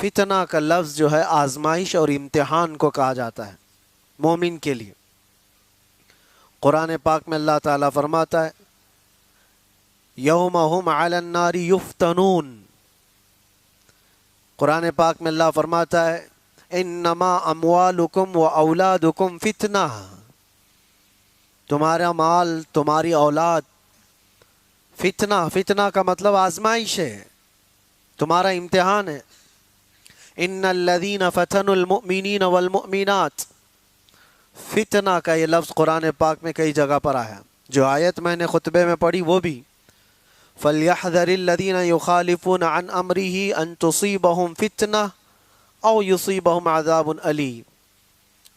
फितना का लफ्ज़ जो है आजमाइश और इम्तिहान को कहा जाता है मोमिन के लिए। कुरान पाक में अल्लाह ताला फरमाता है यौम हुम अलन नारी युफ्तनून। कुरान पाक में अल्लाह फरमाता है इन्नमा अमवालुकुम व औलादुकुम फितना। तुम्हारा माल तुम्हारी औलाद फितना, फितना का मतलब आजमाइश है, तुम्हारा इम्तिहान है। इन्नल्लज़ीना फतनुल मुमिनीन वल मुमिनात, फितना का ये लफ्ज़ कुरान पाक में कई जगह पर आया। जो आयत मैंने खुतबे में पढ़ी वो भी फलयहज़रिल्लज़ीना युखालिफून अन अम्रिही अन तुसीबहुम फितना औ युसीबहुम अज़ाबुन अलीम।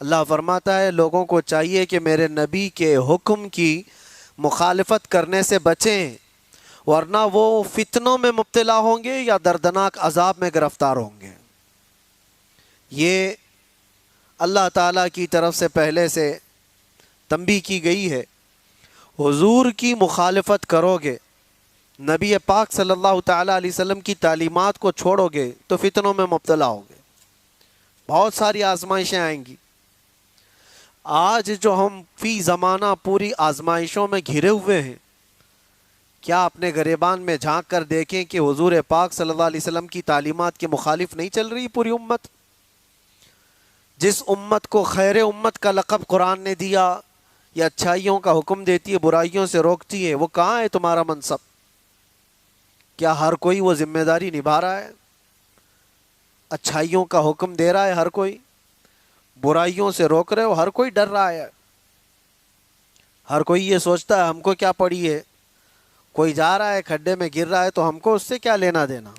अल्लाह फरमाता है लोगों को चाहिए कि मेरे नबी के हुक्म की मुखालफत करने से बचें, वरना वो फितनों में मुब्तला होंगे या दर्दनाक अजाब में गिरफ्तार होंगे। ये अल्लाह ताला की तरफ से पहले से तंबीह की गई है। हुजूर की मुखालफत करोगे, नबी पाक सल्लल्लाहु ताला अलैहि वसल्लम की तालीमात को छोड़ोगे तो फितनों में मुब्तला होगे, बहुत सारी आजमाइशें आएंगी। आज जो हम फी ज़माना पूरी आजमाइशों में घिरे हुए हैं, क्या अपने गिरेबान में झांक कर देखें कि हुजूर पाक सल्लल्लाहु अलैहि वसल्लम की तालीमात के मुखालिफ नहीं चल रही पूरी उम्मत। जिस उम्मत को खैर उम्मत का लक़ब कुरान ने दिया, या अच्छाइयों का हुक्म देती है बुराइयों से रोकती है, वो कहाँ है तुम्हारा मनसब? क्या हर कोई वो जिम्मेदारी निभा रहा है? अच्छाइयों का हुक्म दे रहा है हर कोई, बुराइयों से रोक रहे हो हर कोई, डर रहा है हर कोई। ये सोचता है हमको क्या पड़ी है, कोई जा रहा है खड्डे में गिर रहा है तो हमको उससे क्या लेना देना।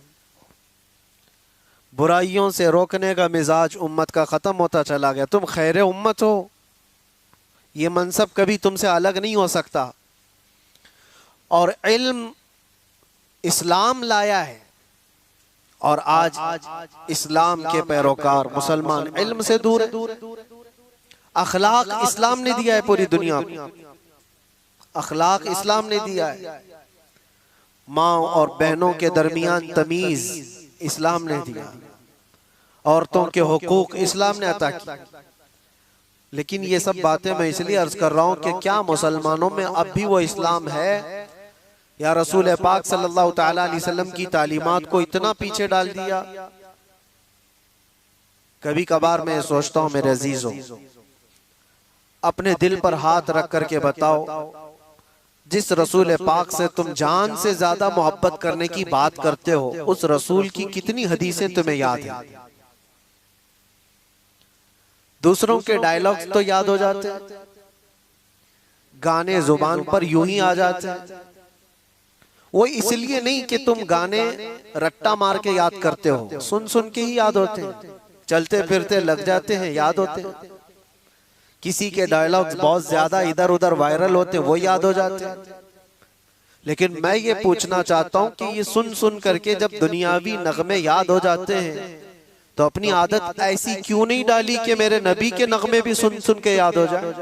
बुराइयों से रोकने का मिजाज उम्मत का ख़त्म होता चला गया। तुम खैर उम्मत हो, ये मनसब कभी तुमसे अलग नहीं हो सकता। और इल्म इस्लाम लाया है, और आज इस्लाम के पैरोकार मुसलमान इल्म से दूर है। अखलाक इस्लाम ने दिया है पूरी दुनिया को, अखलाक इस्लाम ने दिया है। माँ और बहनों के दरमियान तमीज इस्लाम ने दिया, औरतों के हुकूक इस्लाम ने अता की। लेकिन ये सब बातें मैं इसलिए अर्ज कर रहा हूँ कि क्या मुसलमानों में अब भी वो इस्लाम है, या रसूल पाक सल्लल्लाहु ताला अलैहि वसल्लम की तालीमात को इतना पीछे डाल दिया। कभी कभार मैं सोचता हूँ मेरे अजीजों, अपने दिल पर हाथ रख करके बताओ, जिस रसूल पाक से तुम जान से ज्यादा मोहब्बत करने की बात करते हो, उस रसूल की कितनी हदीसें तुम्हें याद है? दूसरों के डायलॉग्स तो याद हो जाते हैं, गाने जुबान पर यूं ही आ जाते हैं। वो इसलिए नहीं कि तुम गाने रट्टा मार के याद करते हो, सुन सुन के ही याद होते हैं, चलते फिरते लग जाते हैं, याद होते हैं। किसी के डायलॉग्स बहुत ज्यादा इधर उधर वायरल होते हैं, वो याद हो जाते हैं। लेकिन मैं ये पूछना चाहता हूँ कि ये सुन सुन करके जब दुनियावी नगमे याद हो जाते हैं, तो अपनी आदत ऐसी क्यों नहीं डाली कि मेरे नबी के नगमे भी सुन सुन के याद हो जाए,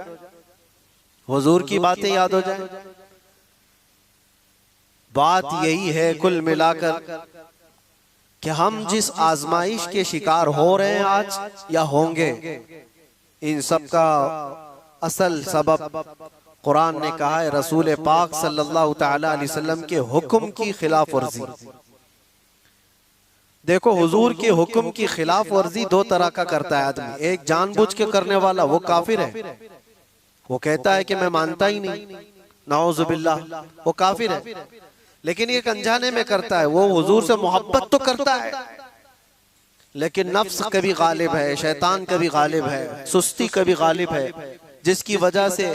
हुजूर की बातें याद हो जाए। बात यही है कुल मिलाकर कि हम जिस आजमाइश के शिकार हो रहे हैं आज या होंगे, इन सब का असल सबब कुरान ने कहा है रसूल पाक सल्लल्लाहु ताला अलैहि वसल्लम के हुक्म की खिलाफ वर्जी। देखो, हुजूर के हुक्म की खिलाफ वर्जी दो तरह का करता है आदमी। एक जानबूझ के करने वाला, वो काफिर है, वो कहता है कि मैं मानता ही नहीं, नाउजुबिल्लाह, वो काफिर है। लेकिन एक अनजाने में करता है, वो हुजूर से मोहब्बत तो करता है, लेकिन नफ्स कभी गालिब है, शैतान कभी गालिब है, सुस्ती कभी गालिब है, जिसकी वजह से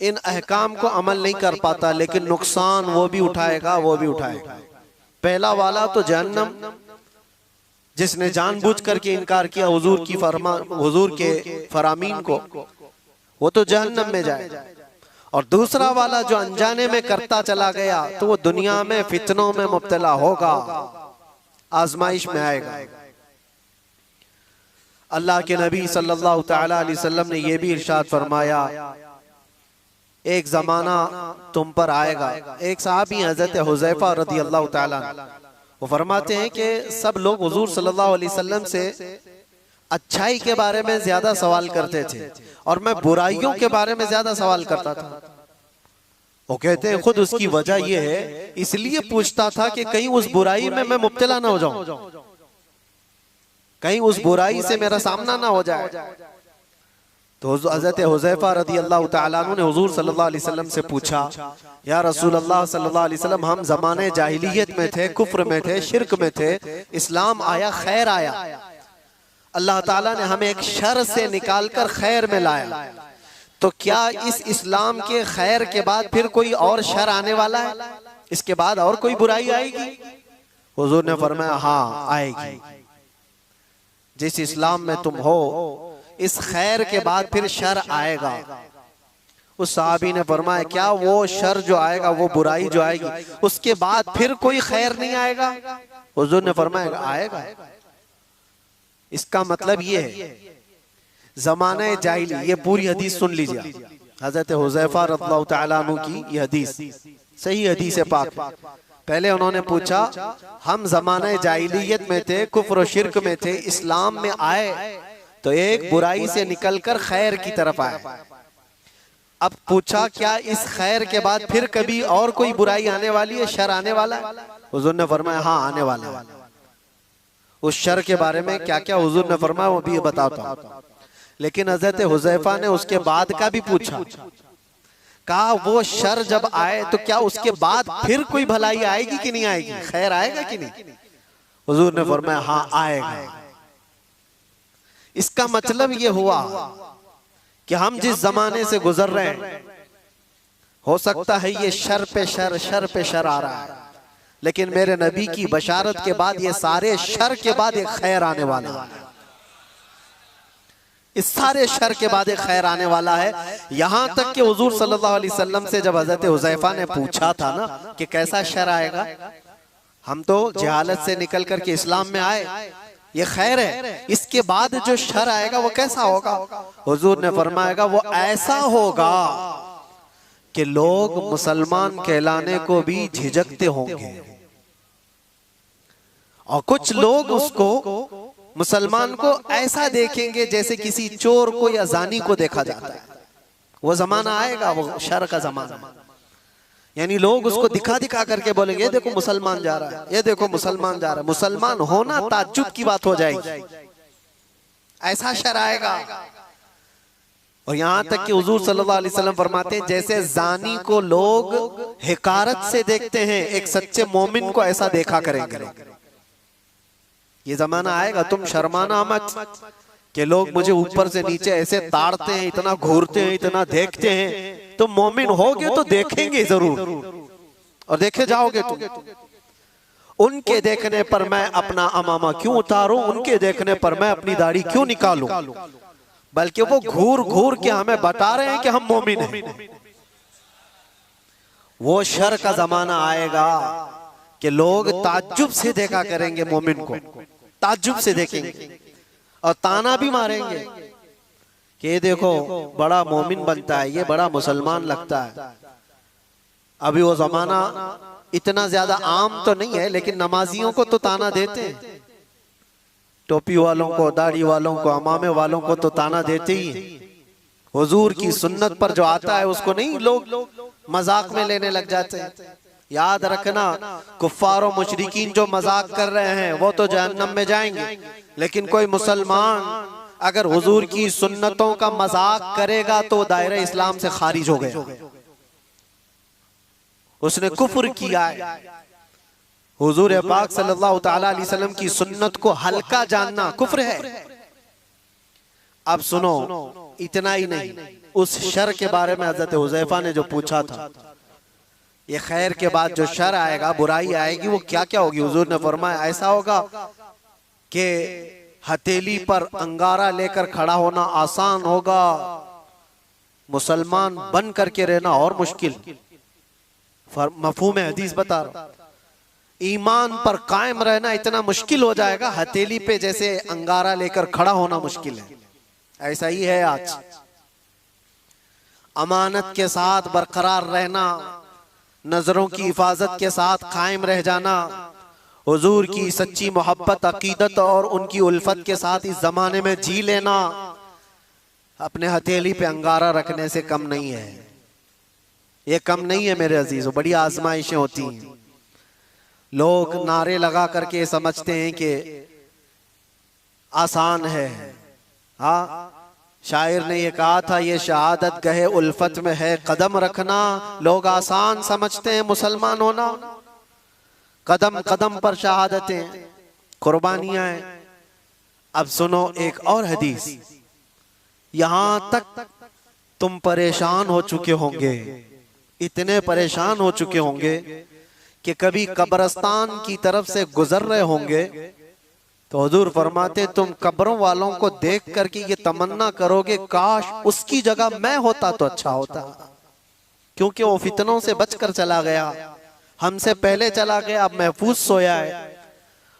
इन अहकाम को अमल नहीं कर पाता। लेकिन नुकसान वो भी उठाएगा, वो भी उठाएगा। पहला वाला तो जहन्नम, जिसने जानबूझ करके इनकार किया हुजूर की हुजूर के फरामीन को, वो तो जहन्नम में जाएगा। और दूसरा वाला जो अनजाने में करता चला गया, तो वो दुनिया में फितनों में मुब्तला होगा, आजमाइश में आएगा। अल्लाह के नबी सल्लल्लाहु ताला अलैहि वसल्लम ने यह भी इरशाद फरमाया, एक जमाना तुम पर आएगा। एक सहाबी हजरत हुज़ैफा रज़ियल्लाहु ताला, वो फरमाते हैं कि सब लोग हुजूर सल्लल्लाहु अलैहि वसल्लम से अच्छाई के बारे में ज्यादा सवाल करते थे और मैं बुराइयों के बारे में ज्यादा सवाल करता था। वो कहते हैं खुद उसकी वजह यह है, इसलिए पूछता था कि कहीं उस बुराई में मैं मुब्तला ना हो जाऊं, कहीं उस बुराई से मेरा सामना ना हो जाए। तो हज़रत हुज़ैफा रज़ी अल्लाह तआला अन्हु ने हुजूर सल्लल्लाहु अलैहि वसल्लम से पूछा, या रसूल अल्लाह सल्लल्लाहु अलैहि वसल्लम, हम ज़माने जाहिलियत में थे, कुफ्र में थे, शिरक में थे, इस्लाम आया, खैर आया, अल्लाह ताला ने हमें एक शर से निकालकर खैर में लाया, तो क्या इस इस्लाम के खैर के बाद फिर कोई और शर आने वाला है? इसके बाद और कोई बुराई आएगी? हुजूर ने फरमाया, हाँ आएगी। जिस इस्लाम में तुम हो, इस खैर के बाद फिर शर आएगा। उस साहबी ने फरमाया, क्या वो शर जो आएगा, वो बुराई जो आएगी, उसके बाद फिर कोई खैर नहीं आएगा? हुजूर ने फरमाया, आएगा। इसका मतलब ये है, ज़माने जाहिली, ये पूरी हदीस सुन लीजिए, हज़रत हुज़ैफा रज़ियल्लाहु तआला अन्हु की ये हदीस सही हदीस है पाक। पहले उन्होंने पूछा, हम ज़माने जाहिलियत में थे, कुफ्र और शिरक में थे, इस्लाम में आए तो एक बुराई से निकलकर खैर की तरफ आए। अब पूछा, क्या इस खैर के बाद फिर कभी और कोई बुराई आने वाली है, शर आने वाला है? हुजूर ने फरमाया, हाँ आने वाला है। उस शर के बारे में क्या क्या हुजूर ने फरमाया वो भी बताता हूं। लेकिन हज़रत हुज़ैफा ने उसके बाद का भी पूछा, कहा वो शर जब आए तो क्या उसके बाद फिर कोई भलाई आएगी कि नहीं आएगी, खैर आएगा कि नहीं? हुजूर ने फरमाया, हाँ आएगा। इसका मतलब ये हुआ कि हम जिस जमाने से गुजर रहे हैं, हो सकता है ये शर पे शर, शर पे शर आ रहा है, लेकिन मेरे नबी की बशारत के बाद ये सारे शर के बाद एक खैर आने वाला है। इस सारे शर के बाद एक खैर आने वाला है। यहां तक कि हुजूर सल्लल्लाहु अलैहि वसल्लम से जब हज़रत हुज़ैफा ने पूछा था ना कि कैसा शर आएगा, हम तो जहालत से निकल करके इस्लाम में आए, ये खैर है, इसके बाद जो शर आएगा वो कैसा होगा? हुजूर ने फरमाएगा, वो ऐसा होगा कि लोग मुसलमान कहलाने को भी झिझकते होंगे और कुछ लोग उसको, मुसलमान को ऐसा देखेंगे जैसे किसी चोर को या जानी को देखा जाता है। वो जमाना आएगा, वो शर का जमाना, यानी लोग उसको दिखा दिखा करके बोलेंगे, ये देखो मुसलमान जा रहा है, ये देखो मुसलमान जा रहा है। मुसलमान होना ताज्जुब की बात हो जाएगी, ऐसा शर आएगा। और यहां तक कि हुजूर सल्लल्लाहु अलैहि वसल्लम फरमाते हैं, जैसे जानी को लोग हिकारत से देखते हैं, एक सच्चे मोमिन को ऐसा देखा करेंगे। ये जमाना आएगा, तुम शर्माना मत कि लोग मुझे ऊपर से नीचे ऐसे ताड़ते हैं, इतना घूरते हैं, इतना देखते हैं। तुम मोमिन होगे तो देखेंगे जरूर और देखे जाओगे तुम। उनके देखने पर मैं अपना अमामा क्यों उतारूं, उनके देखने पर मैं अपनी दाढ़ी क्यों निकालूं, बल्कि वो घूर घूर के हमें बता रहे हैं कि हम मोमिन हैं। वो शर का जमाना आएगा कि लोग ताज्जुब से देखा करेंगे मोमिन को, ताज्जुब से देखेंगे और ताना भी मारेंगे कि ये देखो बड़ा मोमिन बनता है, ये बड़ा मुसलमान लगता है। अभी वो जमाना इतना ज्यादा आम तो नहीं है, लेकिन नमाजियों को तो ताना देते हैं, टोपी वालों को, दाढ़ी वालों को, अमामे वालों को तो ताना देते ही हैं। हुजूर की सुन्नत पर जो आता है उसको नहीं लोग मजाक में लेने लग जाते हैं। याद रखना, कुफ्फार और मुशरिकीन जो मजाक कर रहे हैं वो तो जहन्नम में जाएंगे, लेकिन कोई मुसलमान अगर हुजूर की सुन्नतों का मजाक करेगा तो दायरे इस्लाम से खारिज हो गया, उसने कुफ्र किया है। हुजूर पाक सल्लल्लाहु तआला अलैहि वसल्लम की सुन्नत को हल्का जानना कुफ्र है। अब सुनो, इतना ही नहीं, उस शर के बारे में हज़रत हुज़ैफा ने जो पूछा था, ये खैर के बाद जो शर आएगा, बुराई आएगी, वो क्या क्या होगी? हुजूर ने फरमाया, ऐसा होगा कि हथेली पर अंगारा लेकर खड़ा होना आसान होगा, मुसलमान बन करके रहना और मुश्किल। मफहूम हदीस बता रहा, ईमान पर कायम रहना इतना मुश्किल हो जाएगा, हथेली पे जैसे अंगारा लेकर खड़ा होना मुश्किल है। ऐसा ही है आज। अमानत के साथ बरकरार रहना, नजरों की हिफाजत के साथ कायम रह जाना, हुजूर की सच्ची मोहब्बत, अकीदत और उनकी उल्फत के साथ इस जमाने में जी लेना अपने हथेली पे अंगारा रखने से कम नहीं है। ये कम नहीं है मेरे अजीजों। बड़ी आजमाइशें होती हैं। लोग नारे लगा करके समझते हैं कि आसान है। हाँ, शायर ने ये कहा था, ये शहादत गहे उल्फत में है कदम रखना। लोग आसान समझते हैं मुसलमान होना। कदम कदम पर शहादतें, कुर्बानियां हैं। अब सुनो एक और हदीस। यहां तक तुम परेशान हो चुके होंगे, इतने परेशान हो चुके होंगे कि कभी कब्रिस्तान की तरफ से गुजर रहे होंगे तो हुजूर फरमाते तुम कब्रों वालों को देख करके ये तमन्ना करोगे काश उसकी जगह मैं होता तो अच्छा होता, क्योंकि वो फितनों से बचकर चला गया, हमसे पहले चला गया, अब महफूज सोया है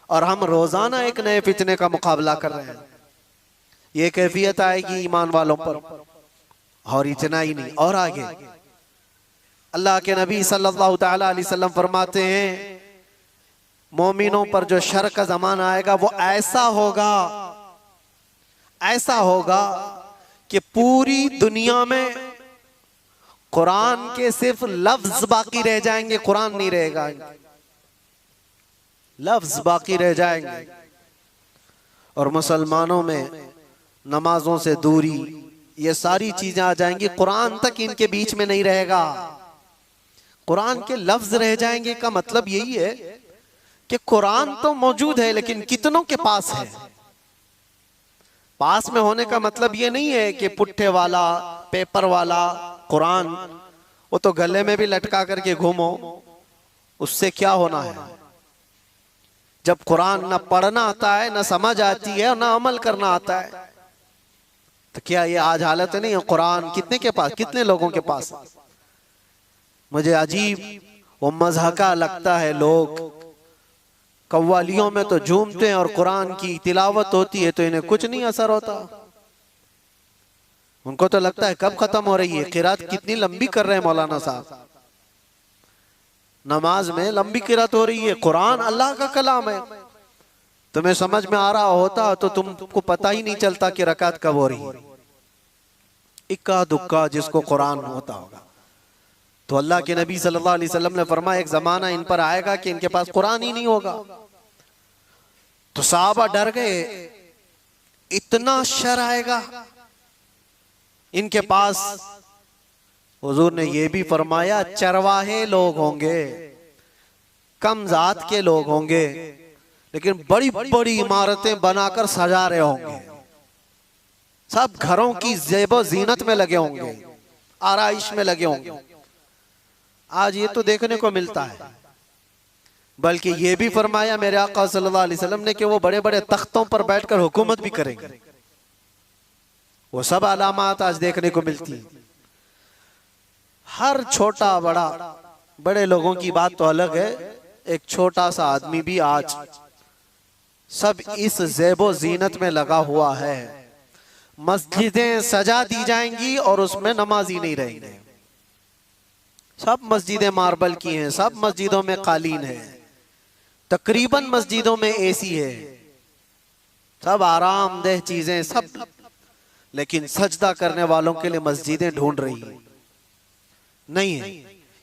और हम रोजाना एक नए फितने का मुकाबला कर रहे हैं। ये कैफियत आएगी ईमान वालों पर। और इतना ही नहीं, और आगे अल्लाह के नबी सल्लल्लाहु तआला अलैहि वसल्लम फरमाते हैं मोमिनों पर जो शर का जमाना आएगा वो ऐसा होगा कि पूरी दुनिया में कुरान के सिर्फ लफ्ज बाकी रह जाएंगे, कुरान नहीं रहेगा, लफ्ज बाकी रह जाएंगे। और मुसलमानों में नमाजों से दूरी, ये सारी चीजें आ जाएंगी, कुरान तक इनके बीच में नहीं रहेगा। कुरान के लफ्ज रह जाएंगे का मतलब यही है कि कुरान तो मौजूद है लेकिन कितनों के पास है। पास में होने का मतलब ये नहीं है कि पुट्ठे वाला, पेपर वाला कुरान वो तो गले में भी लटका करके घूमो, उससे क्या होना है। जब कुरान ना पढ़ना आता है, ना समझ आती है और ना अमल करना आता है, तो क्या ये आज हालत नहीं है। कुरान कितने के पास, कितने लोगों के पास। मुझे अजीब वो मज़हका लगता है, लोग कव्वालियों में तो झूमते हैं और कुरान की तिलावत होती है तो इन्हें कुछ नहीं असर होता। उनको तो लगता है कब खत्म हो रही है, किरात कितनी लंबी कर रहे हैं मौलाना साहब, नमाज में लंबी किरात हो रही है। कुरान अल्लाह का कलाम है, तुम्हें समझ में आ रहा होता तो तुमको पता ही नहीं चलता कि रकात कब हो रही है। इक्का दुक्का जिसको कुरान होता होगा। तो अल्लाह के नबी सल्लल्लाहु अलैहि वसल्लम ने फरमाया एक जमाना इन पर आएगा कि इनके पास कुरान ही नहीं होगा। तो सहाबा डर गए, इतना शर आएगा इनके पास। हुजूर ने यह भी फरमाया चरवाहे लोग होंगे, कम जात के लोग होंगे, लेकिन बड़ी बड़ी इमारतें बनाकर सजा रहे होंगे, सब घरों की ज़ेबो ज़ीनत में लगे होंगे, आराइश में लगे होंगे। आज ये तो देखने को मिलता है। बल्कि ये भी फरमाया मेरे आका सल्लल्लाहु अलैहि वसल्लम ने कि वो बड़े बड़े तख्तों पर बैठकर हुकूमत भी करेंगे। वो सब अलामात आज देखने को मिलती है। हर छोटा बड़ा, बड़े लोगों की बात तो अलग है, एक छोटा सा आदमी भी आज सब इस ज़ेबो ज़ीनत में लगा हुआ है। मस्जिदें सजा दी जाएंगी और उसमें नमाजी नहीं रहेंगे। सब मस्जिदें मार्बल की हैं, सब मस्जिदों में कालीन है, तकरीबन मस्जिदों में एसी है, सब आरामदेह चीजें सब, लेकिन सजदा करने वालों के लिए मस्जिदें ढूंढ रही है। नहीं है।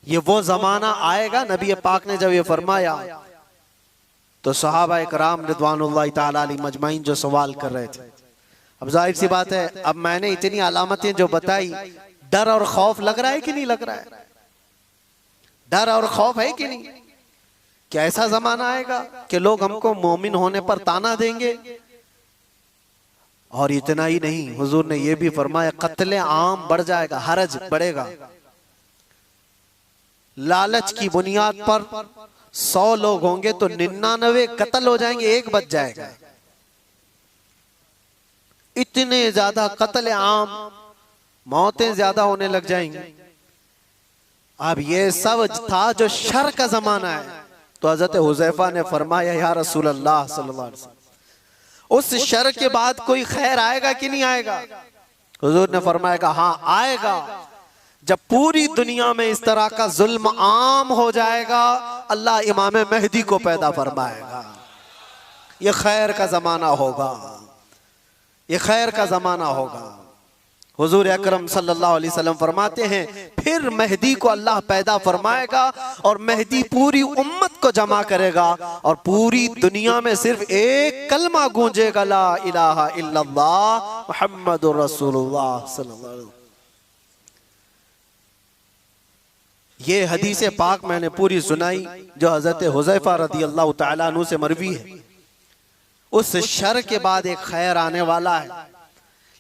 ये वो जमाना आएगा। नबी पाक ने जब ये फरमाया तो सहाबा इकराम रिदवानुल्लाहि ताला अलैहिम अजमाइन जो सवाल कर रहे थे, अब जाहिर सी बात है, अब मैंने इतनी अलामतें जो बताई, डर और खौफ लग रहा है कि नहीं लग रहा है? डर और खौफ है कि नहीं? क्या ऐसा जमाना आएगा कि लोग हमको मोमिन होने पर ताना देंगे? और इतना ही नहीं, हुजूर ने यह भी फरमाया कत्ले आम बढ़ जाएगा, हरज बढ़ेगा। लालच की बुनियाद पर 100 लोग होंगे तो 99 कत्ल हो जाएंगे, एक बच जाएगा। इतने ज्यादा कत्ले आम, मौतें ज्यादा होने लग जाएंगी। अब ये सब था जो शर का जमाना है। तो हजरत हुज़ैफा ने फरमाया या रसूल अल्लाह सल्लल्लाहु अलैहि वसल्लम, उस शर के बाद कोई खैर आएगा कि नहीं आएगा? हुजूर ने फरमाया हाँ आएगा। जब पूरी दुनिया में इस तरह का जुल्म आम हो जाएगा अल्लाह इमाम मेहदी को पैदा फरमाएगा। ये खैर का ज़माना होगा, ये खैर का ज़माना होगा। हुजूर अकरम सल्लल्लाहु अलैहि वसल्लम फरमाते हैं फिर मेहदी को अल्लाह पैदा फरमाएगा और मेहदी पूरी उम्मत को जमा करेगा और पूरी दुनिया में सिर्फ एक कलमा गूंजेगा, ला इलाहा इल्लल्लाह मुहम्मदुर रसूलुल्लाह सल्लल्लाहु अलैहि वसल्लम। ये हदीस पाक मैंने पूरी सुनाई जो हजरत हुज़ैफा रज़ियल्लाहु तआला अन्हु से मरवी है। उस शर के बाद एक खैर आने वाला है,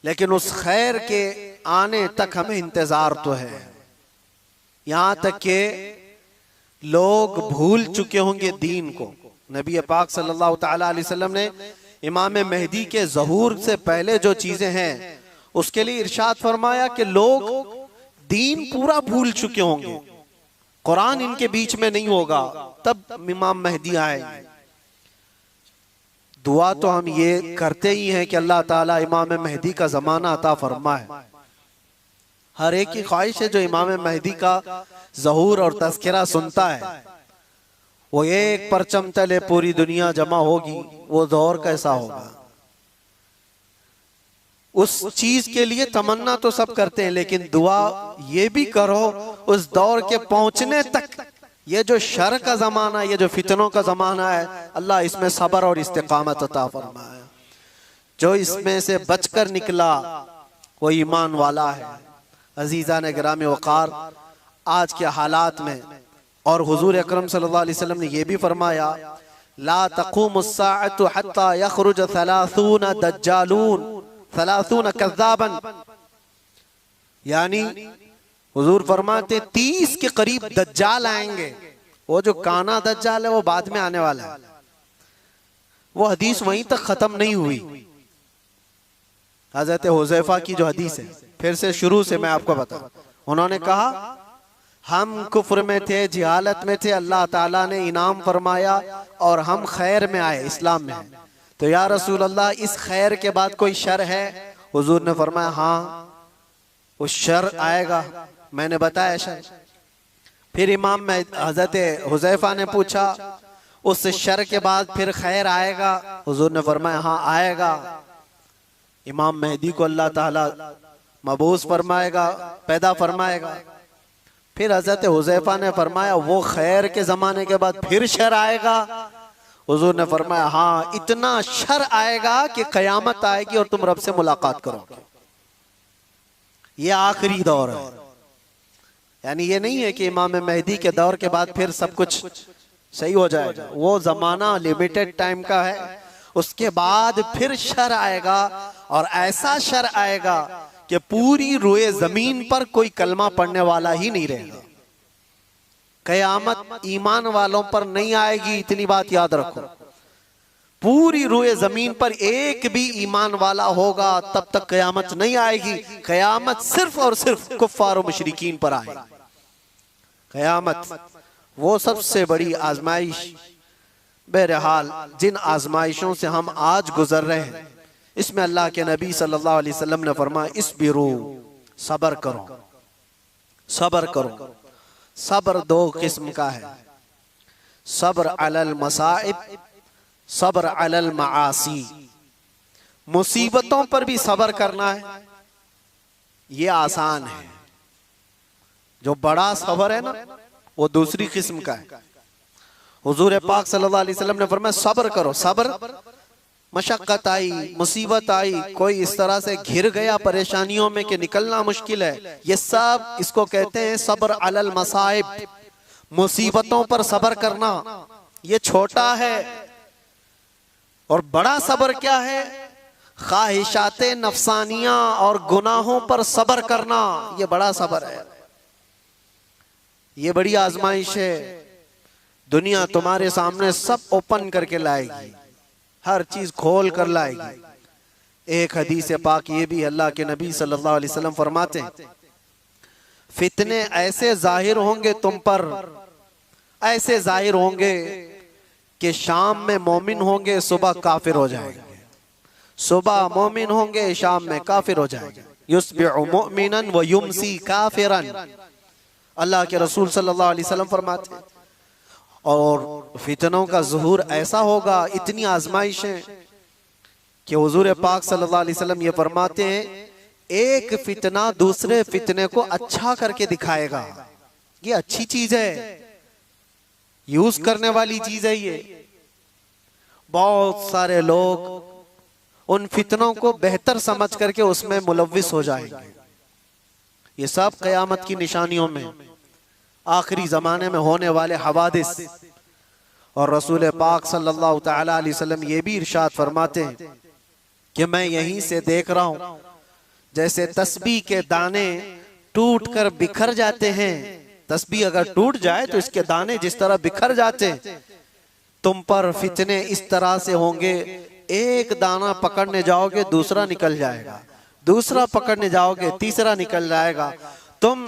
लेकिन उस खैर के आने तक हमें इंतजार तो है। यहां तक के लोग भूल चुके होंगे दीन को। नबी पाक सल्लल्लाहु तआला अलैहि वसल्लम ने इमाम मेहदी के ज़हूर से पहले जो चीजें हैं उसके लिए इरशाद फरमाया कि लोग दीन पूरा भूल चुके होंगे, कुरान इनके बीच में नहीं होगा, तब इमाम मेहदी आएंगे। दुआ तो हम ये करते ही हैं कि अल्लाह ताला इमाम मेहदी का ज़माना अता फरमाए। हर एक की ख्वाहिश है जो इमाम मेहदी का ज़हूर और तज़किरा सुनता है, वो एक परचम तले पूरी दुनिया जमा होगी, वो दौर कैसा होगा। उस चीज के लिए तमन्ना तो सब करते हैं, लेकिन दुआ ये भी करो उस दौर के पहुंचने तक। ये जो शर का ज़माना, ये जो फितनों का ज़माना है, अल्लाह इसमें सब्र और इस्तिकामत अता फरमाए। जो इसमें से बचकर निकला वो ईमान वाला है। अजीज़ान गिरामी वक़ार, आज के हालात में और हुजूर अकरम सल्लल्लाहु अलैहि वसल्लम ने यह भी फरमाया, ला तक़ूमुस्साअतु हत्ता यख़रुज 30 दज्जालून 30 कज़्ज़ाबन, यानी हुजूर फरमाते 30 के करीब दज्जाल आएंगे। वो जो काना दज्जाल है वो बाद में आने वाला है। वो हदीस वहीं तक खत्म नहीं हुई। हजरत हुज़ैफा की जो हदीस है, फिर से शुरू से मैं आपको बताऊं। उन्होंने कहा हम कुफ्र में थे, जिहालत में थे, अल्लाह ताला ने इनाम फरमाया और हम खैर में आए, इस्लाम में आए। तो या रसूल अल्लाह, इस खैर के बाद कोई शर है? हुजूर ने फरमाया हाँ, उस शर आएगा। मैंने बताया शर। फिर इमाम में हजरत हुज़ैफा ने पूछा उस शर के बाद फिर खैर आएगा? हुजूर ने फरमाया हाँ आएगा। इमाम मेहदी को अल्लाह ताला मबूस फरमाएगा, पैदा फरमाएगा। फिर हजरत हुज़ैफा ने फरमाया वो खैर के जमाने के बाद फिर शर आएगा? हुजूर ने फरमाया हाँ, इतना शर आएगा कि कयामत आएगी और तुम रब से मुलाकात करोगे। ये आखिरी दौर है। यानी ये नहीं है कि इमाम मेहदी के दौर के बाद फिर सब कुछ सही हो जाएगा। वो जमाना लिमिटेड टाइम का है, उसके बाद फिर शर आएगा और ऐसा शर आएगा कि पूरी रोए जमीन पर कोई कलमा पढ़ने वाला ही नहीं रहेगा। कयामत ईमान वालों पर नहीं आएगी, इतनी बात याद रखो। पूरी रोए जमीन पर एक भी ईमान वाला होगा तब तक कयामत नहीं आएगी। कयामत सिर्फ और सिर्फ कुफ्फार और मुशरिकीन पर आएगी। कयामत वो सबसे बड़ी आजमाइश। बहरहाल जिन आजमाइशों से हम आज गुजर रहे हैं, इसमें अल्लाह के नबी सल्लल्लाहु अलैहि वसल्लम ने फरमाया इस्बिरू, सब्र करो, सब्र करो। सब्र दो किस्म का है, सब्र अलल मसाइब, सब्र अलल मासी। मुसीबतों पर भी सब्र करना है, ये आसान है। जो बड़ा सब्र है ना, वो दूसरी किस्म का है। हुजूर पाक सल्लल्लाहु अलैहि वसल्लम ने फरमाया सब्र करो। सब्र, मशक्कत आई, मुसीबत आई, कोई इस तरह से घिर गया परेशानियों में कि निकलना मुश्किल है, ये सब इसको कहते हैं सब्र अलल मसाइब। मुसीबतों पर सब्र करना ये छोटा है। और बड़ा सब्र क्या है? ख्वाहिशाते नफसानियां और गुनाहों पर सब्र करना, ये बड़ा सब्र है। ये बड़ी आजमाइश है। दुनिया तुम्हारे सामने सब ओपन करके लाएगी, हर चीज खोल कर लाएगी। एक हदीस पाक ये भी अल्लाह के नबी सल्लल्लाहु अलैहि वसल्लम फरमाते हैं फितने ऐसे जाहिर होंगे तुम पर, ऐसे जाहिर होंगे कि शाम में मोमिन होंगे, सुबह काफिर हो जाएंगे। सुबह मोमिन होंगे, शाम में काफिर हो जाएंगे। युस्बिहु मुमिनन व युमसी काफिरन। अल्लाह के रसूल सल्लल्लाहु अलैहि वसल्लम फरमाते हैं और फितनों का ज़ुहूर ऐसा होगा, इतनी आजमाइशें कि हुजूर पाक सल्लल्लाहु अलैहि वसल्लम ये फरमाते हैं एक फितना दूसरे फितने को अच्छा करके दिखाएगा। ये अच्छी चीज है, यूज करने वाली चीज है। ये बहुत सारे लोग उन फितनों को बेहतर समझ करके उसमें मुलव्विस हो जाएंगे। ये सब क़यामत की निशानियों में, आखिरी जमाने में होने वाले हवादिस। और रसूल पाक सल्लल्लाहु तआला अलैहि वसल्लम ये भी इरशाद फरमाते हैं कि मैं यहीं से देख रहा हूं जैसे तस्बीह के दाने टूट कर बिखर जाते हैं। तस्बीह अगर टूट जाए तो इसके दाने जिस तरह बिखर जाते हैं, तुम पर फितने इस तरह से होंगे, एक दाना पकड़ने जाओगे दूसरा निकल जाएगा, दूसरा पकड़ने जाओगे तीसरा निकल जाएगा। तुम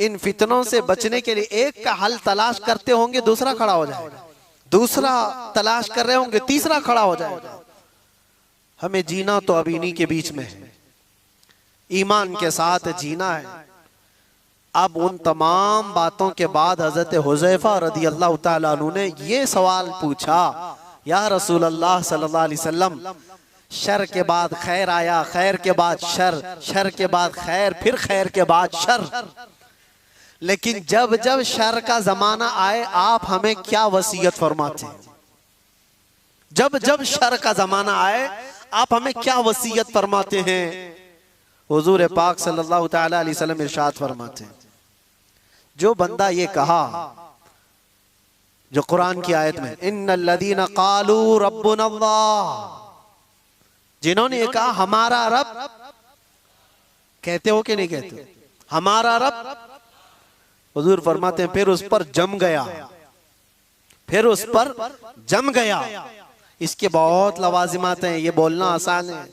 इन फितनों से बचने के लिए एक का हल तलाश करते होंगे, दूसरा खड़ा हो जाएगा, दूसरा तलाश कर रहे होंगे, तीसरा खड़ा हो जाएगा। हमें जीना तो अब इन्हीं के बीच में है, ईमान के साथ जीना है। अब उन तमाम बातों के बाद हजरत हुज़ैफा रदी अल्लाह ताला अन्हु ने ये सवाल पूछा, या रसूल अल्लाह सल्लल्लाहु अलैहि वसल्लम, शर के बाद खैर आया, खैर के बाद शर, शर के बाद खैर, फिर खैर के बाद शर, लेकिन जब जब शर का जमाना आए आप हमें क्या वसीयत फरमाते हैं? जब जब शर का जमाना आए आप हमें क्या वसीयत फरमाते हैं? हुजूर पाक सल्लल्लाहु तआला अलैहि वसल्लम इरशाद फरमाते हैं, जो बंदा ये कहा, जो कुरान की आयत में इन्नल्लज़ीना क़ालू रब्बुनल्लाह, जिन्होंने ये कहा हमारा रब, कहते हो कि नहीं कहते हमारा रब? हुजूर फरमाते हैं फिर उस पर जम गया, फिर उस पर जम गया। इसके बहुत लवाजिमात हैं, ये बोलना आसान है।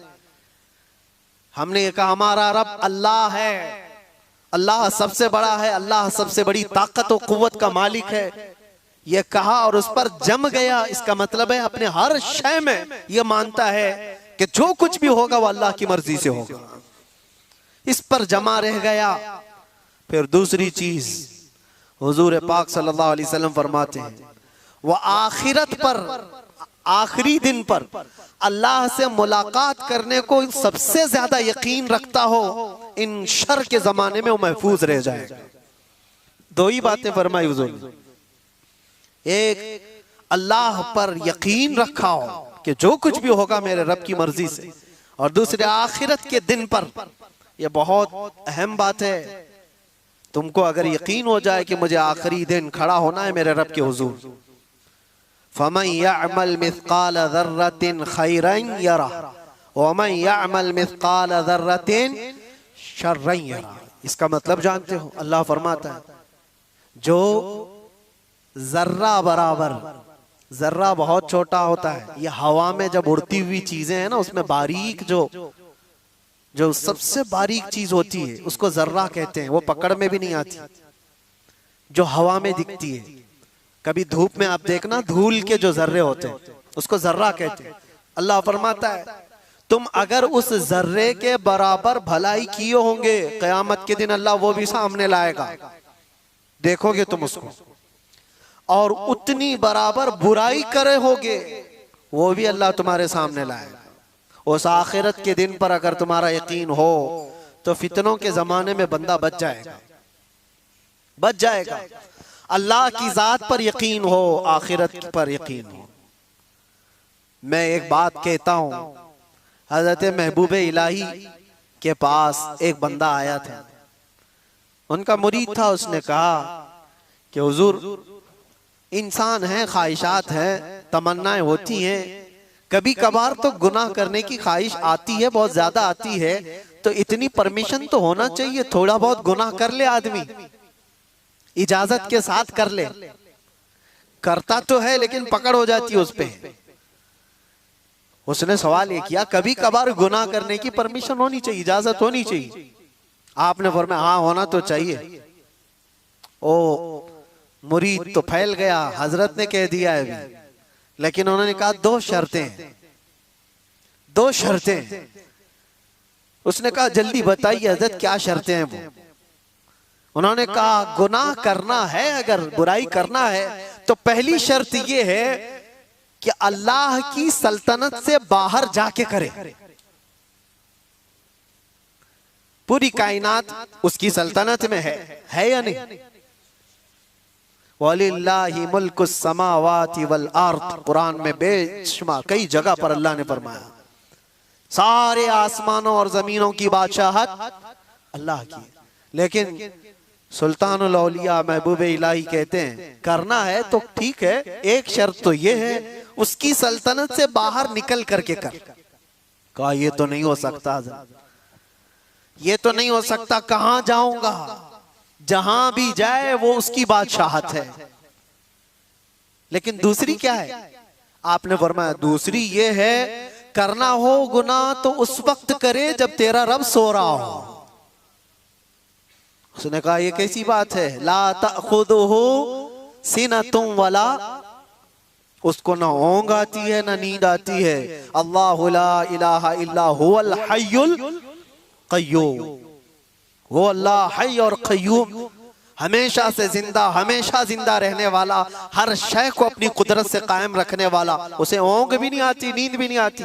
हमने ये कहा हमारा रब अल्लाह है, अल्लाह सबसे बड़ा है, अल्लाह सबसे बड़ी ताकत और कुव्वत का मालिक है, ये कहा और उस पर जम गया। इसका मतलब है अपने हर शय में ये मानता है कि जो कुछ भी होगा वो अल्लाह की मर्जी से होगा, इस पर जमा रह गया। फिर दूसरी चीज हुजूर पाक सल्लल्लाहु अलैहि वसल्लम फरमाते हैं, वो आखिरत पर, आखिरी दिन पर अल्लाह से मुलाकात करने को सबसे ज्यादा यकीन रखता हो, इन शर के जमाने में वो महफूज रह जाएगा। दो ही बातें फरमाई हुजूर ने, एक अल्लाह पर यकीन रखा हो कि जो कुछ भी होगा मेरे रब की मर्जी से, और दूसरे आखिरत के दिन पर। यह बहुत अहम बात है। तुमको अगर यकीन हो जाए कि मुझे आखिरी दिन खड़ा होना है मेरे रब के हुजूर, फमन यअमल मिस्काल ज़र्रतिन खैरन यरा वमन यअमल मिस्काल ज़र्रतिन शर्रन यरा। इसका मतलब जानते हो? अल्लाह फरमाता है जो जर्रा बराबर, जर्रा बहुत छोटा होता है, ये हवा में जब उड़ती हुई चीजें हैं ना, उसमें बारीक जो सबसे बारीक चीज होती है उसको जर्रा कहते हैं। वो पकड़ में भी नहीं आती, जो हवा में दिखती है। कभी धूप में आप देखना, धूल के जो जर्रे होते हैं उसको जर्रा कहते हैं। अल्लाह फरमाता है तुम अगर उस जर्रे के बराबर भलाई किए होंगे, कयामत के दिन अल्लाह वो भी सामने लाएगा, देखोगे तुम उसको, और उतनी बराबर बुराई करे होगे वो भी अल्लाह तुम्हारे सामने लाएगा। उस आखिरत के दिन पर अगर तुम्हारा यकीन हो तो फितनों के जमाने में बंदा बच जाएगा, बच जाएगा। अल्लाह की जात पर यकीन हो, आखिरत पर यकीन हो। मैं एक बात कहता हूं, हजरत महबूब इलाही के पास एक बंदा आया था, उनका मुरीद था। उसने कहा कि हुजूर इंसान है, ख्वाहिशात हैं, तमन्नाएं होती हैं, कभी कभार तो गुनाह करने की ख्वाहिश आती है, बहुत ज्यादा आती है, तो इतनी परमिशन तो होना चाहिए, थोड़ा बहुत गुनाह कर ले आदमी, इजाजत के साथ कर ले। करता तो है लेकिन पकड़ हो जाती है उस पे। उसने सवाल ये किया, कभी कभार गुनाह करने की परमिशन होनी चाहिए, इजाजत होनी चाहिए? आपने फरमाया हाँ होना तो चाहिए। ओ मुरीद तो फैल गया, हजरत ने कह दिया है अभी, लेकिन उन्होंने कहा दो शर्तें, दो शर्तें। उसने कहा जल्दी बताइए हजरत क्या शर्तें हैं वो? उन्होंने कहा गुनाह करना है, अगर बुराई करना है तो पहली शर्त यह है कि अल्लाह की सल्तनत से बाहर जाके करे। पूरी कायनात उसकी सल्तनत में है या नहीं? वलिल्लाहि मुल्कुस समावाति वल अर्द, कुरान में बेशुमार कई जगह पर अल्लाह ने फरमाया सारे आसमानों और जमीनों की बादशाहत अल्लाह की। लेकिन सुल्तानुल औलिया महबूब इलाही कहते हैं करना है तो ठीक है, एक शर्त तो ये है उसकी सल्तनत से बाहर निकल करके कर। कहा ये तो नहीं हो सकता, ये तो नहीं हो सकता, कहां जाऊंगा? जहां भी जाए वो उसकी बादशाहत है। लेकिन दूसरी क्या है? आपने फरमाया दूसरी ये है करना हो गुनाह तो उस वक्त करे जब तेरा रब सो रहा हो। उसने कहा ये कैसी बात है? ला तअखुदुहु सिनतुम वला, उसको ना ऊंघ आती है ना नींद आती है। अल्लाहु ला इलाहा इल्ला हुवल हय्युल क़य्यूम, वो अल्लाह हय और क़य्यूम, हमेशा से जिंदा, हमेशा जिंदा रहने वाला, हर शय को अपनी कुदरत से कायम रखने वाला। उसे ऊंघ भी नहीं आती, नींद भी नहीं आती,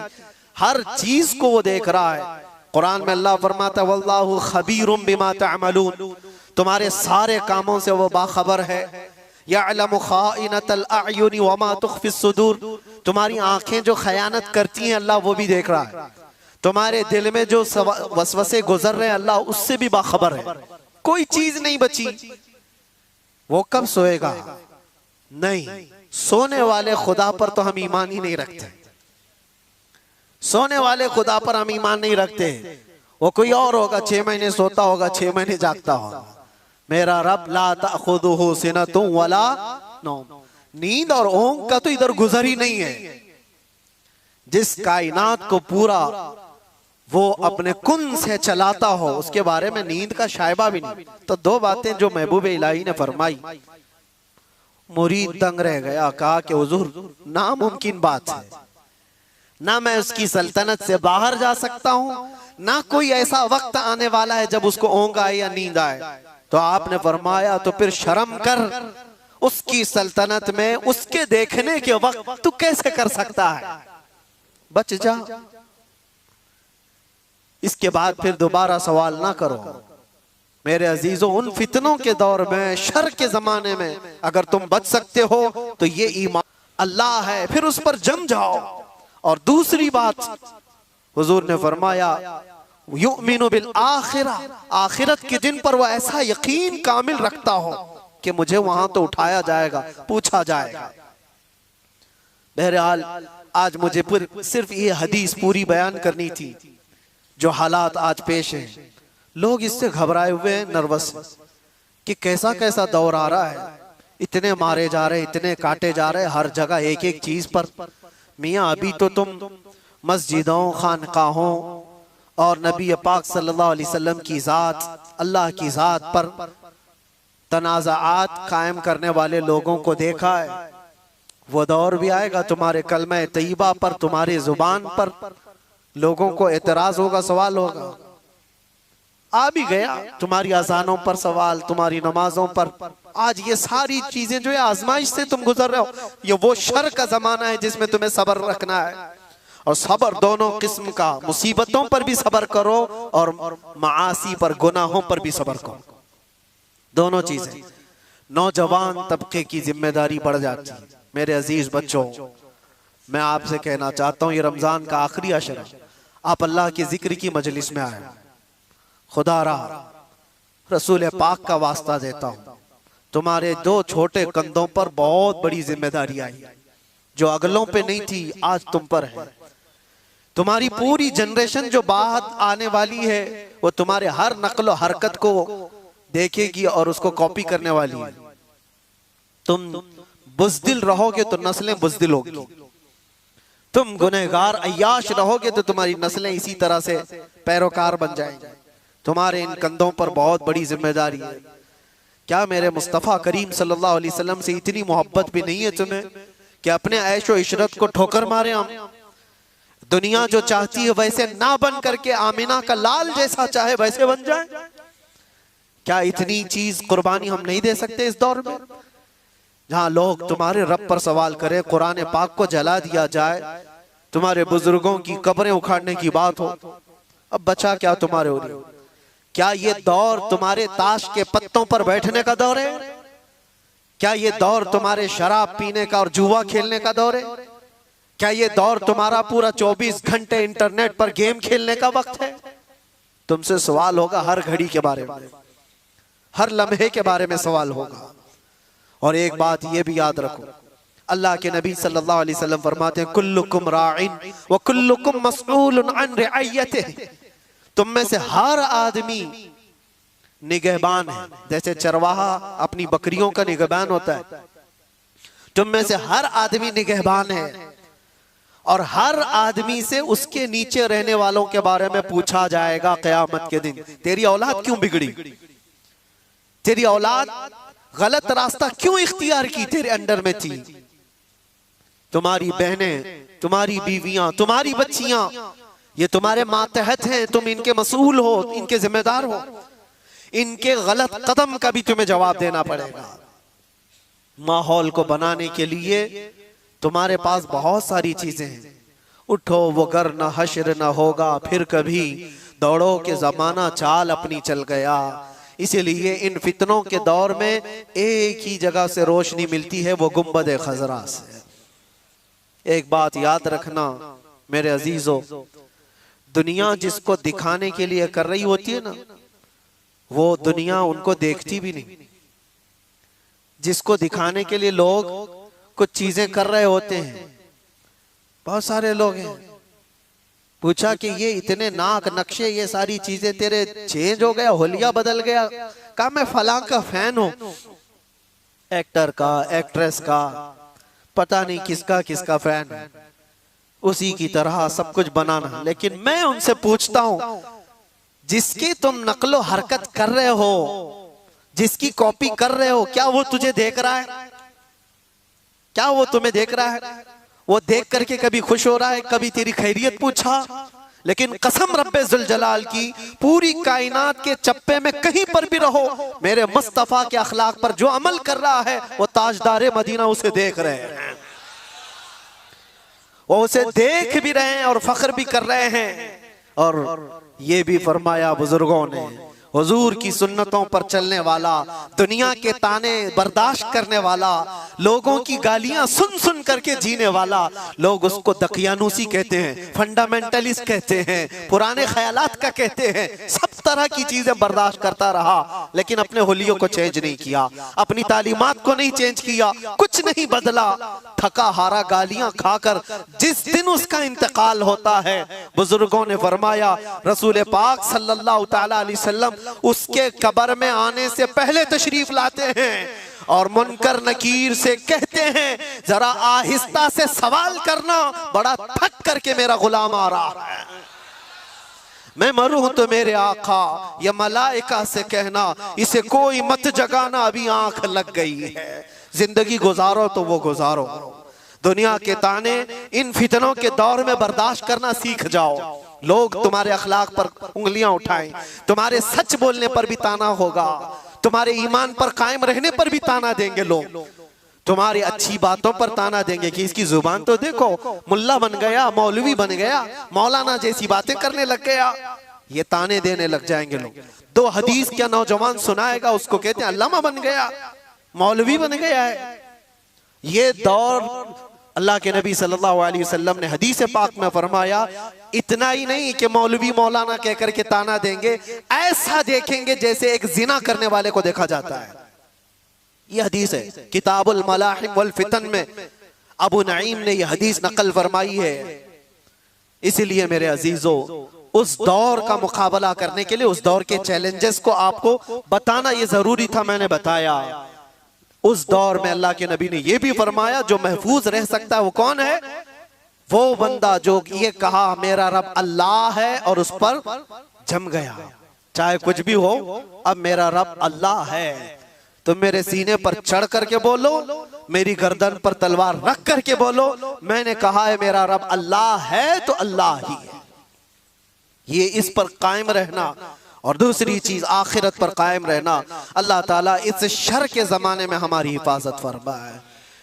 हर चीज को वो देख रहा है। कुरान में अल्लाह फरमाता है वल्लाहु खबीरुम बिमा तअमलून, तुम्हारे सारे कामों से वो बाखबर है। यअलमु खाइनतल अयुनि वमा तुख्फिस सुदूर, तुम्हारी आंखें जो खयानत करती हैं अल्लाह वो भी देख रहा है। तुम्हारे दिल में जो वसवसे गुजर रहे हैं अल्लाह उससे भी बाखबर है। कोई चीज नहीं बची। वो कब सोएगा? नहीं, सोने वाले खुदा पर तो हम ईमान ही नहीं रखते। सोने वाले खुदा पर हम ईमान नहीं रखते। वो कोई और होगा, 6 महीने सोता होगा, 6 महीने जागता होगा। मेरा रब ला तअखुदुहु सिनतुम वला नौम, नींद और ऊंघ का तो इधर गुजर ही नहीं है। जिस कायनात को पूरा वो अपने कुन से चलाता हो उसके बारे में नींद का शायबा भी नहीं। तो दो बातें जो महबूब इलाही ने फरमाई, मुरीद दंग रह गया। कहा कि हुजूर नामुमकिन बात है, ना मैं उसकी सल्तनत से बाहर जा सकता हूं, ना कोई ऐसा वक्त आने वाला है जब उसको ऊंघ आए या नींद आए। तो आपने फरमाया तो फिर शर्म कर, उसकी सल्तनत में उसके देखने के वक्त तू कैसे कर सकता है? बच जा। इसके बाद फिर दोबारा सवाल ना करो। मेरे अजीजों, उन फितनों के दौर में, शर के जमाने में अगर तुम बच सकते हो तो ये ईमान अल्लाह है, फिर उस पर जम जाओ। और दूसरी बात हुजूर ने फरमाया युमिनु बिल आखिरा, आखिरत के दिन पर वो ऐसा यकीन कामिल रखता हो कि मुझे वहां तो उठाया जाएगा, पूछा जाएगा। बहरहाल आज मुझे सिर्फ ये हदीस पूरी बयान करनी थी। जो हालात आज पेश हैं, लोग इससे घबराए हुए हैं, नर्वस कि कैसा कैसा दौर आ रहा है। इतने मारे जा रहे, इतने काटे जा रहे, हर जगह एक एक चीज पर। मियाँ अभी तो तुम मस्जिदों, खानकाहों और नबी पाक सल्लल्लाहु अलैहि वसल्लम की ज़ात, अल्लाह की ज़ात पर तनाज़ात कायम करने वाले लोगों को देखा है। वो दौर भी आएगा तुम्हारे कलमे तैयबा पर, तुम्हारी जुबान पर लोगों को एतराज होगा, सवाल होगा। आ भी गया तुम्हारी अजानों पर सवाल, तुम्हारी नमाजों पर। आज ये सारी चीजें जो है आजमाइश से तुम गुजर रहे हो। ये वो शर का जमाना है जिसमें तुम्हें सब्र रखना है। और सब्र दोनों किस्म का, मुसीबतों पर भी सब्र करो और मासी पर, गुनाहों पर भी सब्र करो। दोनों चीजें नौजवान तबके की जिम्मेदारी बढ़ जाती है। मेरे अजीज बच्चों, मैं आपसे कहना चाहता हूँ ये रमजान का आखिरी अशर, आप अल्लाह के जिक्र की मजलिस में आए। खुदा रहा रसूल पाक का वास्ता देता हूँ, तुम्हारे दो छोटे कंधों पर बहुत बड़ी जिम्मेदारी आई, जो अगलों पे नहीं थी आज तुम पर है। तुम्हारी पूरी जनरेशन जो बाद आने वाली है वो तुम्हारे हर नक्ल हरकत को देखेगी और उसको कॉपी करने वाली है। तुम बुज़दिल रहोगे तो नस्लें बुज़दिल होगी, तुम गुनहगार अय्याश रहोगे तो तुम्हारी नस्लें इसी तरह से पैरोकार बन जाएंगी। तुम्हारे इन कंधों पर बहुत बड़ी जिम्मेदारी है। क्या मेरे मुस्तफ़ा करीम सल्लल्लाहु अलैहि वसल्लम से इतनी मोहब्बत भी नहीं है तुम्हें कि अपने ऐशो इशरत को ठोकर मारे हम? दुनिया जो चाहती है वैसे ना बन करके आमिना का लाल जैसा चाहे वैसे बन जाए। क्या इतनी चीज कुर्बानी हम नहीं दे सकते इस दौर में, जहां लोग तुम्हारे रब पर सवाल करें, कुरान पाक को जला दिया जाए, तुम्हारे बुजुर्गों की कब्रें उखाड़ने की बात हो, अब बचा क्या तुम्हारे हो रही? क्या ये दौर तुम्हारे ताश के पत्तों पर बैठने का दौर है? क्या ये दौर तुम्हारे शराब पीने का और जुआ खेलने का दौर है? क्या ये दौर तुम्हारा पूरा 24 घंटे इंटरनेट पर गेम खेलने का वक्त है? तुमसे सवाल होगा हर घड़ी के बारे में, हर लम्हे के बारे में सवाल होगा। और एक बात ये भी याद रखो, अल्लाह के नबी सल्लल्लाहु अलैहि वसल्लम फरमाते हैं, कुल्लुकुम राइन व कुल्लुकुम मसऊलुन अन रिअयतिहि। तुम में से हर आदमी निगहबान है, जैसे चरवाहा अपनी बकरियों का निगहबान होता है, तुम में से हर आदमी निगहबान है, और हर आदमी से उसके नीचे रहने वालों के बारे में पूछा जाएगा क़यामत के दिन। तेरी औलाद क्यों बिगड़ी? तेरी औलाद गलत रास्ता क्यों इख्तियार की? तेरे अंडर में थी। तुम्हारी बहनें, तुम्हारी बीवियां, तुम्हारी बच्चियां, ये तुम्हारे मातहत हैं, तुम इनके मसूल हो, इनके जिम्मेदार हो। इनके गलत कदम का भी तुम्हें जवाब देना पड़ेगा। माहौल को बनाने के लिए तुम्हारे पास बहुत सारी चीजें हैं। उठो वो गर न हश्र न होगा फिर कभी, दौड़ो के जमाना चाल अपनी चल गया। इसीलिए इन फितनों के दौर में एक ही जगह से रोशनी मिलती है, वो गुंबद खजरा से। एक बात याद रखना मेरे अजीजों, दुनिया जिसको दिखाने के लिए कर रही होती है ना, वो दुनिया उनको देखती भी नहीं। जिसको दिखाने के लिए लोग कुछ चीजें कर रहे होते हैं, बहुत सारे लोग हैं, पूछा कि ये इतने नाक नक्शे, ये सारी चीजें तेरे चेंज हो गया, होलिया बदल गया? कहा मैं फलां का फैन हूं, एक्टर का, एक्ट्रेस का, पता नहीं किसका किसका फैन है, उसी की तरह सब कुछ बनाना। लेकिन मैं उनसे पूछता हूं, जिसकी तुम नकलो हरकत कर रहे हो, जिसकी कॉपी कर रहे हो, क्या वो तुझे देख रहा है? क्या वो तुम्हें देख रहा है? वो देख करके कभी खुश हो रहा है? कभी तेरी खैरियत पूछा? लेकिन कसम रब्बे जुल जलाल की, पूरी कायनात के चप्पे में कहीं पर भी रहो, मेरे मुस्तफा के अखलाक पर जो अमल कर रहा है, वो ताजदारे मदीना उसे देख रहे हैं, वो उसे देख भी रहे हैं और फख्र भी कर रहे हैं। और ये भी फरमाया बुजुर्गों ने, हुजूर की सुन्नतों पर चलने वाला, दुनिया के ताने बर्दाश्त करने वाला, लोगों की गालियां सुन सुन करके जीने वाला, लोग उसको दकियानूसी कहते हैं, फंडामेंटलिस्ट कहते हैं, पुराने ख्यालात का कहते हैं, सब तरह की चीजें बर्दाश्त करता रहा, लेकिन अपने हुलियों को चेंज नहीं किया, अपनी तालीमात को नहीं चेंज किया, कुछ नहीं बदला। थका हारा गालियां खाकर जिस दिन उसका इंतकाल होता है, बुजुर्गों ने फरमाया, रसूल पाक सल्लल्लाहु तआला अलैहि वसल्लम उसके कब्र में आने से पहले तशरीफ लाते हैं और मुनकर नकीर से कहते हैं, जरा आहिस्ता से सवाल करना, बड़ा थक करके मेरा गुलाम आ रहा है, मैं मरूं तो मेरे आका या मलाइका से कहना, इसे कोई मत जगाना, अभी आंख लग गई है, जिंदगी गुजारो तो वो गुजारो। दुनिया के ताने इन फितनों के दौर में बर्दाश्त करना सीख जाओ। लोग तुम्हारे अखलाक पर उंगलियां उठाएं, तुम्हारे सच बोलने पर भी ताना होगा, तुम्हारे ईमान पर कायम रहने पर भी ताना देंगे लोग, तुम्हारी अच्छी बातों पर ताना देंगे कि इसकी जुबान तो देखो, मुल्ला बन गया, मौलवी बन गया, मौलाना जैसी बातें करने लग गया, ये ताने देने लग जाएंगे लोग। 2 हदीस क्या नौजवान सुनाएगा, उसको कहते हैं अल्लामा बन गया, मौलवी बन गया है। ये दौर अल्लाह के नबी सल्लल्लाहु अलैहि वसल्लम ने हदीस पाक में फरमाया, इतना ही नहीं कि मौलवी मौलाना कहकर के ताना देंगे, ऐसा देखेंगे जैसे एक जिना करने वाले को देखा जाता है। ये हदीस है किताबुल मलाहिम वल फितन में, अबू नईम ने यह हदीस नकल फरमाई है। इसलिए मेरे अजीजों, उस दौर का मुकाबला करने के लिए, उस दौर के चैलेंजेस को आपको बताना ये जरूरी था, मैंने बताया। उस दौर में अल्लाह के नबी ने यह भी फरमाया, जो महफूज रह सकता है वो कौन है? वो बंदा जो ये कहा मेरा रब अल्लाह है और उस पर जम गया, चाहे कुछ भी हो, अब मेरा रब अल्लाह है, तो मेरे सीने पर चढ़ करके बोलो, मेरी गर्दन पर तलवार रख करके बोलो, मैंने कहा है मेरा रब अल्लाह है तो अल्लाह ही है। ये इस पर कायम रहना और दूसरी चीज आखिरत पर कायम रहना। अल्लाह ताला इस शर के ज़माने में हमारी हिफाजत फरमाए।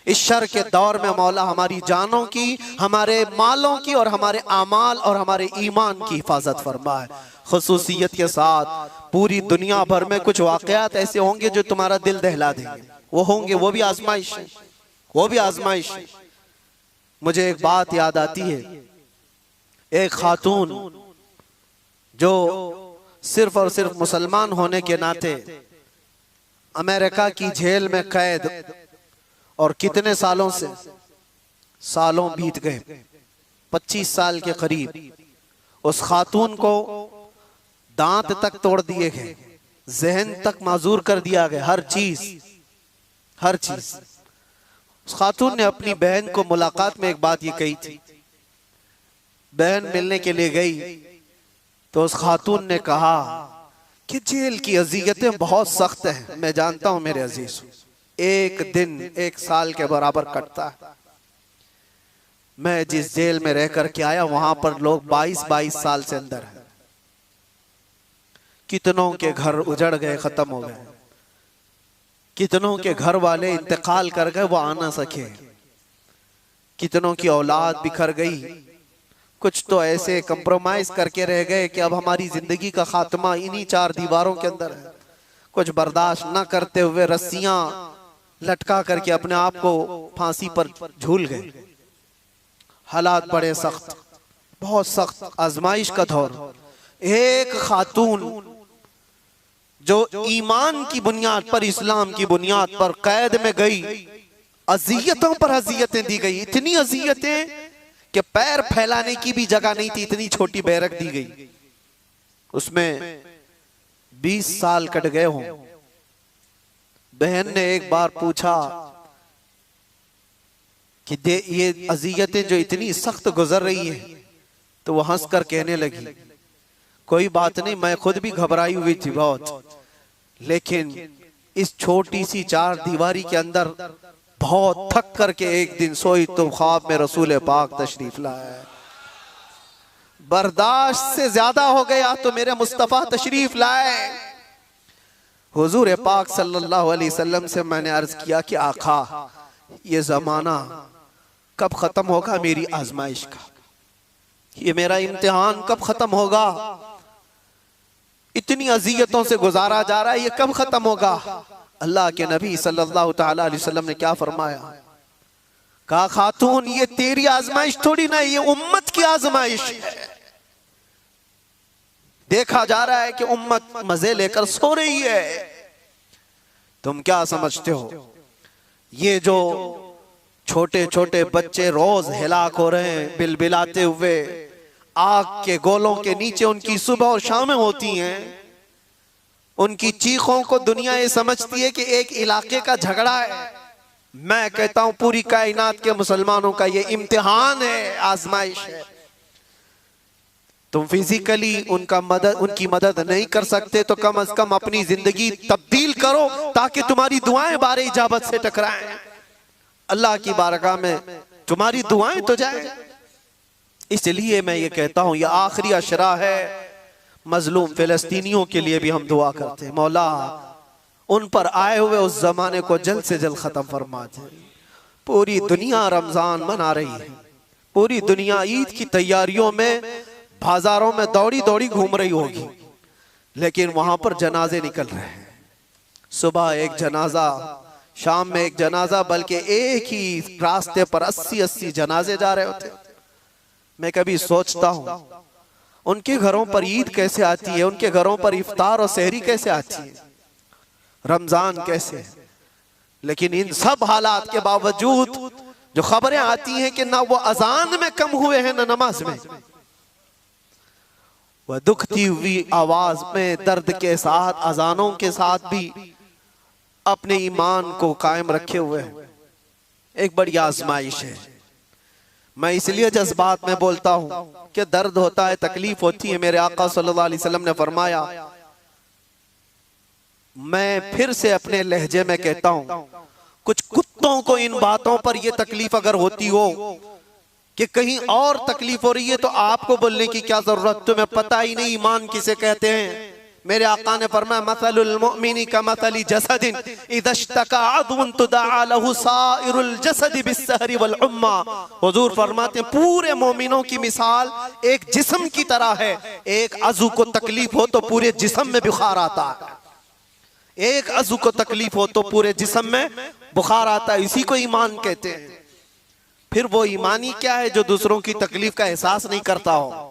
इस शर के दौर में मौला हमारी जानों की, हमारे मालों की और हमारे आमाल और हमारे ईमान की हिफाजत फरमाए। खुसूसियत के साथ पूरी दुनिया भर में कुछ वाक़यात ऐसे होंगे जो तुम्हारा दिल दहला देंगे। वो होंगे, वो भी आजमाइश है, वो भी आजमाइश है। मुझे एक बात याद आती है, एक खातून जो सिर्फ और सिर्फ मुसलमान होने के नाते अमेरिका की जेल में कैद, और कितने सालों से, सालों बीत गए, 25 साल के करीब। उस खातून को दांत तक तोड़ दिए गए, जहन तक माजूर कर दिया गया, हर चीज। उस खातून ने अपनी बहन को मुलाकात में एक बात ये कही थी। बहन मिलने के लिए गई तो उस खातून ने कहा कि जेल की अजियतें बहुत सख्त हैं। मैं जानता हूं मेरे अजीज, एक दिन 1 साल के बराबर कटता है। मैं जिस जेल में रह करके आया वहां पर लोग 22-22 साल से अंदर हैं। कितनों के घर उजड़ गए, खत्म हो गए। कितनों के घर वाले इंतकाल कर गए, वो आ ना सके। कितनों की औलाद बिखर गई। कुछ तो ऐसे कंप्रोमाइज करके रह गए कि अब हमारी जिंदगी का खात्मा इन्हीं 4 दीवारों के अंदर है। कुछ बर्दाश्त न करते हुए रस्सियां लटका करके अपने आप को फांसी पर झूल गए। हालात बड़े सख्त, बहुत सख्त आजमाइश का दौर। एक खातून जो ईमान की बुनियाद पर, इस्लाम की बुनियाद पर कैद में गई, अजियतों पर अजियतें दी गई। इतनी अजियतें कि पैर फैलाने की भी जगह नहीं थी, इतनी छोटी बैरक दी गई। उसमें 20 साल कट गए हों। बहन ने एक बार पूछा कि ये अजियतें जो इतनी सख्त गुजर रही है, तो वो हंस कर कहने लगी, कोई बात नहीं, मैं खुद भी घबराई हुई थी बहुत, लेकिन इस छोटी सी 4 दीवारी के अंदर बहुत थक करके एक दिन सोई तो ख्वाब में रसूल पाक तशरीफ लाए। बर्दाश्त से ज्यादा हो गया तो मेरे मुस्तफा तशरीफ लाए। हुजूर पाक सल्लल्लाहु अलैहि वसल्लम से मैंने अर्ज किया कि आका, ये जमाना कब खत्म होगा मेरी आजमाइश का? ये मेरा इम्तिहान कब खत्म होगा? इतनी अजियतों से गुजारा जा रहा है, ये कब खत्म होगा? अल्लाह के नबी सल्लल्लाहु ताला अलैहि वसल्लम ने क्या फरमाया? कहा, खातून ये तेरी आजमाइश थोड़ी ना, ये उम्मत की आजमाइश है। देखा जा रहा है कि उम्मत मजे लेकर सो रही है। तुम क्या समझते हो ये जो छोटे छोटे बच्चे रोज हिलाक हो रहे हैं बिलबिलाते हुए, आग के गोलों के नीचे उनकी सुबह और शामें होती हैं, उनकी चीखों को दुनिया ये समझती है कि एक इलाके का झगड़ा है। मैं कहता हूं पूरी कायनात के मुसलमानों का ये इम्तिहान है, आजमाइश है। तुम फिजिकली उनकी मदद नहीं कर सकते तो कम से कम अपनी जिंदगी तब्दील करो ताकि तुम्हारी दुआएं बारे इजाबत से टकराएं। अल्लाह की बारगाह में तुम्हारी दुआएं तो जाए। इसलिए मैं ये कहता हूं, यह आखिरी अशरा है। मजलूम फिलिस्तीनियों के लिए भी हम दुआ करते हैं, मौला उन पर आए हुए उस जमाने को जल्द से जल्द खत्म फरमा दे। पूरी दुनिया रमजान मना रही है, पूरी दुनिया ईद की तैयारियों में बाजारों में दौड़ी दौड़ी घूम रही होगी, लेकिन वहां पर जनाजे निकल रहे हैं। सुबह एक जनाजा, शाम में एक जनाजा, बल्कि एक ही रास्ते पर 80-80 जनाजे जा रहे होते। मैं कभी सोचता हूं उनके घरों पर ईद कैसे आती है, उनके घरों पर इफ्तार और सहरी कैसे आती है, रमजान कैसे। लेकिन इन सब हालात के बावजूद जो खबरें आती हैं कि ना वो अजान में कम हुए हैं ना नमाज में, वह दुखती हुई आवाज में दर्द के साथ, अजानों के साथ भी अपने ईमान को कायम रखे हुए हैं। एक बड़ी आजमाइश है। मैं इसलिए जज्बात में बोलता हूं कि दर्द होता है, तकलीफ होती है। मेरे आका सल्लल्लाहु अलैहि वसल्लम ने फरमाया, मैं फिर से अपने लहजे में कहता हूं, कुछ कुत्तों को इन बातों पर यह तकलीफ अगर होती हो कि कहीं और तकलीफ हो रही है तो आपको बोलने की क्या जरूरत, तुम्हें पता ही नहीं ईमान किसे कहते हैं, मेरे आका ने फरमाया मसलुल मुमिनी कमसली जसदिन इज़ा इश्तका अज़्वुन तुदअ लहु साइरुल जसदि बिस्सहरि वल हुम्मा। हुजूर फरमाते हैं पूरे मोमिनों की मिसाल एक जिस्म की तरह है। एक अज़ू को तकलीफ हो तो पूरे जिस्म में बुखार आता है, एक अज़ू को तकलीफ हो तो पूरे जिस्म में बुखार आता है। इसी को ईमान कहते हैं। फिर वो ईमानी क्या है जो दूसरों की तकलीफ का एहसास नहीं करता हो।